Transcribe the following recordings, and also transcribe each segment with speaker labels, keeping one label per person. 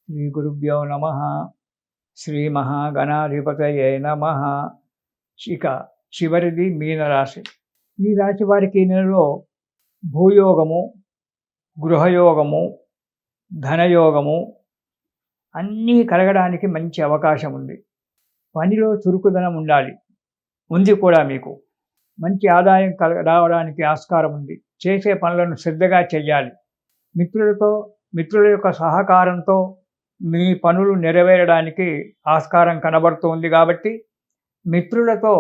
Speaker 1: శ్రీ గురుభ్యో నమ. శ్రీ మహాగణాధిపతయే నమ. ఇక చివరిది మీనరాశి. ఈ రాశి వారికి ఈ నెలలో భూయోగము, గృహయోగము, ధనయోగము అన్నీ కలగడానికి మంచి అవకాశం ఉంది. పనిలో చురుకుదనం ఉంది కూడా. మీకు మంచి ఆదాయం రావడానికి ఆస్కారం ఉంది. చేసే పనులను శ్రద్ధగా చేయాలి. మిత్రుల యొక్క సహకారంతో మీ పనులు నెరవేరడానికి ఆస్కారం కనబడుతుంది. కాబట్టి మిత్రులతో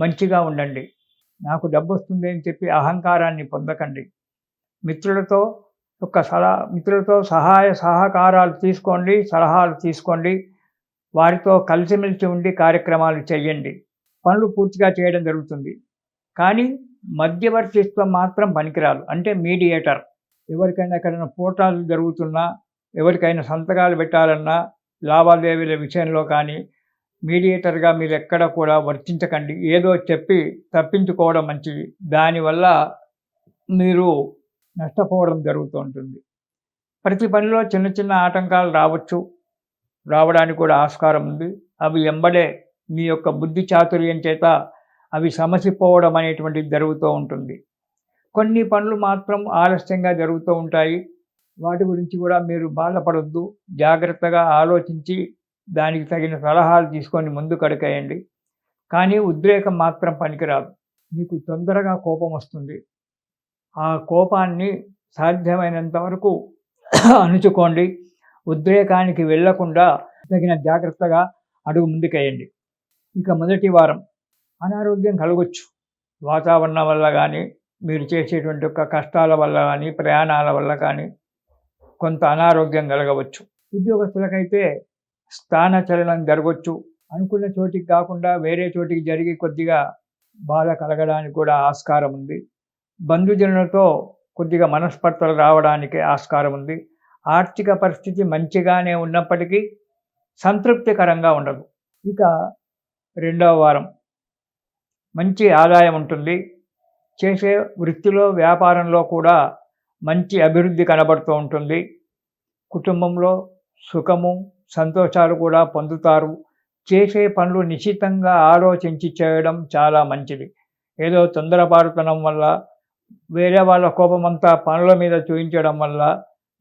Speaker 1: మంచిగా ఉండండి. నాకు డబ్బు వస్తుంది అని చెప్పి అహంకారాన్ని పొందకండి. మిత్రులతో సహాయ సహకారాలు తీసుకోండి, సలహాలు తీసుకోండి. వారితో కలిసిమెలిసి ఉండి కార్యక్రమాలు చేయండి. పనులు పూర్తిగా చేయడం జరుగుతుంది. కానీ మధ్యవర్తిత్వం మాత్రం పనికిరాదు. అంటే మీడియేటర్. ఎవరికైనా ఎక్కడైనా పోటాలు జరుగుతున్నా, ఎవరికైనా సంతకాలు పెట్టాలన్నా, లావాదేవీల విషయంలో కానీ మీడియేటర్గా మీరు ఎక్కడ కూడా వర్తించకండి. ఏదో చెప్పి తప్పించుకోవడం మంచిది. దానివల్ల మీరు నష్టపోవడం జరుగుతూ ఉంటుంది. ప్రతి పనిలో చిన్న చిన్న ఆటంకాలు రావడానికి కూడా ఆస్కారం ఉంది. అవి ఎంబడే మీ యొక్క బుద్ధి చాతుర్యం చేత అవి సమసిపోవడం అనేటువంటిది జరుగుతూ ఉంటుంది. కొన్ని పనులు మాత్రం ఆలస్యంగా జరుగుతూ ఉంటాయి. వాటి గురించి కూడా మీరు బాధపడొద్దు. జాగ్రత్తగా ఆలోచించి దానికి తగిన సలహాలు తీసుకొని ముందుకు అడుగేయండి. కానీ ఉద్రేకం మాత్రం పనికిరాదు. మీకు తొందరగా కోపం వస్తుంది. ఆ కోపాన్ని సాధ్యమైనంత వరకు అణుచుకోండి. ఉద్రేకానికి వెళ్లకుండా తగిన జాగ్రత్తగా అడుగు ముందుకేయండి. ఇక మొదటి వారం అనారోగ్యం కలగొచ్చు. వాతావరణం వల్ల కానీ, మీరు చేసేటువంటి యొక్క కష్టాల వల్ల కానీ, ప్రయాణాల వల్ల కానీ కొంత అనారోగ్యం కలగవచ్చు. ఉద్యోగస్తులకైతే స్థానచలనం జరగవచ్చు. అనుకున్న చోటికి కాకుండా వేరే చోటికి జరిగి కొద్దిగా బాధ కలగడానికి కూడా ఆస్కారం ఉంది. బంధుజనులతో కొద్దిగా మనస్పర్ధలు రావడానికి ఆస్కారం ఉంది. ఆర్థిక పరిస్థితి మంచిగానే ఉన్నప్పటికీ సంతృప్తికరంగా ఉండదు. ఇక రెండవ వారం మంచి ఆదాయం ఉంటుంది. చేసే వృత్తిలో, వ్యాపారంలో కూడా మంచి అభివృద్ధి కనబడుతూ ఉంటుంది. కుటుంబంలో సుఖము, సంతోషాలు కూడా పొందుతారు. చేసే పనులు నిశితంగా ఆలోచించి చేయడం చాలా మంచిది. ఏదో తొందరపాటుతనం వల్ల, వేరే వాళ్ళ కోపమంతా పనుల మీద చూపించడం వల్ల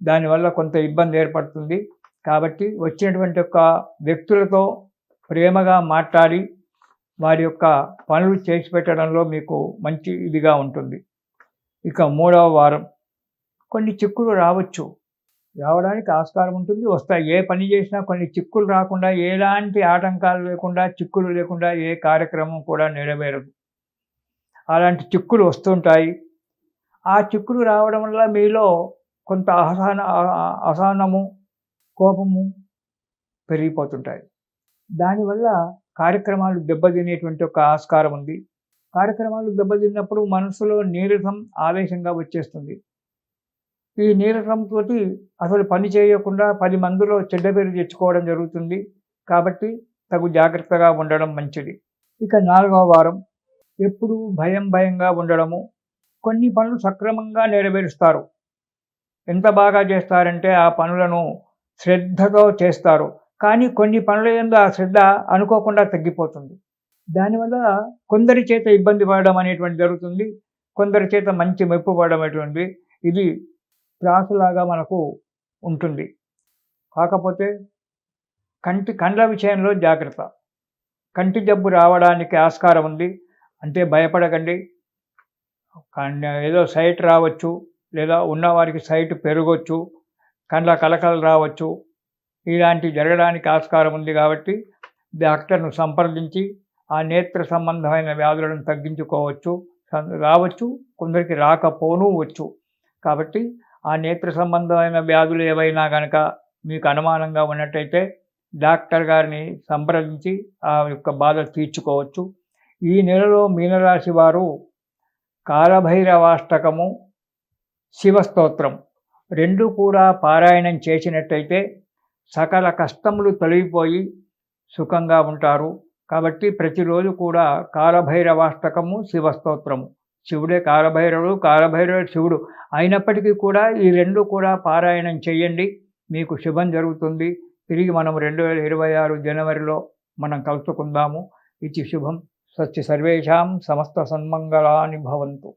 Speaker 1: దానివల్ల కొంత ఇబ్బంది ఏర్పడుతుంది. కాబట్టి వచ్చినటువంటి యొక్క వ్యక్తులతో ప్రేమగా మాట్లాడి వారి యొక్క పనులు చేసి పెట్టడంలో మీకు మంచి ఇదిగా ఉంటుంది. ఇక మూడవ వారం కొన్ని చిక్కులు రావడానికి ఆస్కారం ఉంటుంది. వస్తాయి. ఏ పని చేసినా కొన్ని చిక్కులు రాకుండా, ఎలాంటి ఆటంకాలు లేకుండా, చిక్కులు లేకుండా ఏ కార్యక్రమం కూడా నెరవేరదు. అలాంటి చిక్కులు వస్తుంటాయి. ఆ చిక్కులు రావడం వల్ల మీలో కొంత అసహనము, కోపము పెరిగిపోతుంటాయి. దానివల్ల కార్యక్రమాలు దెబ్బతినేటువంటి ఒక ఆస్కారం ఉంది. కార్యక్రమాలు దెబ్బతిన్నప్పుడు మనసులో నీరసం, ఆవేశంగా వచ్చేస్తుంది. ఈ నీరసంతో అసలు పని చేయకుండా 10 మందిలో చెడ్డ పేరు తెచ్చుకోవడం జరుగుతుంది. కాబట్టి తగు జాగ్రత్తగా ఉండడం మంచిది. ఇక 4వ వారం ఎప్పుడు భయంగా ఉండడము. కొన్ని పనులు సక్రమంగా నెరవేరుస్తారు. ఎంత బాగా చేస్తారంటే ఆ పనులను శ్రద్ధతో చేస్తారు. కానీ కొన్ని పనుల యందు ఆ శ్రద్ధ అనుకోకుండా తగ్గిపోతుంది. దానివల్ల కొందరి చేత ఇబ్బంది పడడం అనేటువంటి జరుగుతుంది. కొందరి చేత మంచి మెప్పు పడడం అనేటువంటి ఇది త్రాసులాగా మనకు ఉంటుంది. కాకపోతే కండ్ల విషయంలో జాగ్రత్త. కంటి జబ్బు రావడానికి ఆస్కారం ఉంది. అంటే భయపడకండి. ఏదో సైట్ రావచ్చు, లేదా ఉన్నవారికి సైట్ పెరగవచ్చు, కండ్ల కలకలు రావచ్చు. ఇలాంటివి జరగడానికి ఆస్కారం ఉంది. కాబట్టి డాక్టర్ను సంప్రదించి ఆ నేత్ర సంబంధమైన వ్యాధులను తగ్గించుకోవచ్చు. రావచ్చు, కొందరికి రాకపోవచ్చు. కాబట్టి ఆ నేత్ర సంబంధమైన వ్యాధులు ఏవైనా కనుక మీకు అనుమానంగా ఉన్నట్టయితే డాక్టర్ గారిని సంప్రదించి ఆ యొక్క బాధ తీర్చుకోవచ్చు. ఈ నెలలో మీనరాశి వారు కాలభైరవాష్టకము, శివస్తోత్రం 2 కూడా పారాయణం చేసినట్టయితే సకల కష్టములు తొలగిపోయి సుఖంగా ఉంటారు. కాబట్టి ప్రతిరోజు కూడా కాలభైరవాష్టకము, శివస్తోత్రము, శివుడే కాలభైరవుడు, కాలభైరవుడు శివుడు అయినప్పటికీ కూడా ఈ 2 కూడా పారాయణం చేయండి. మీకు శుభం జరుగుతుంది. తిరిగి మనం 2026 జనవరిలో మనం కలుసుకుందాము. ఇది శుభం. స్వస్తి సర్వేషాం సమస్త సన్మంగళాని భవంతు.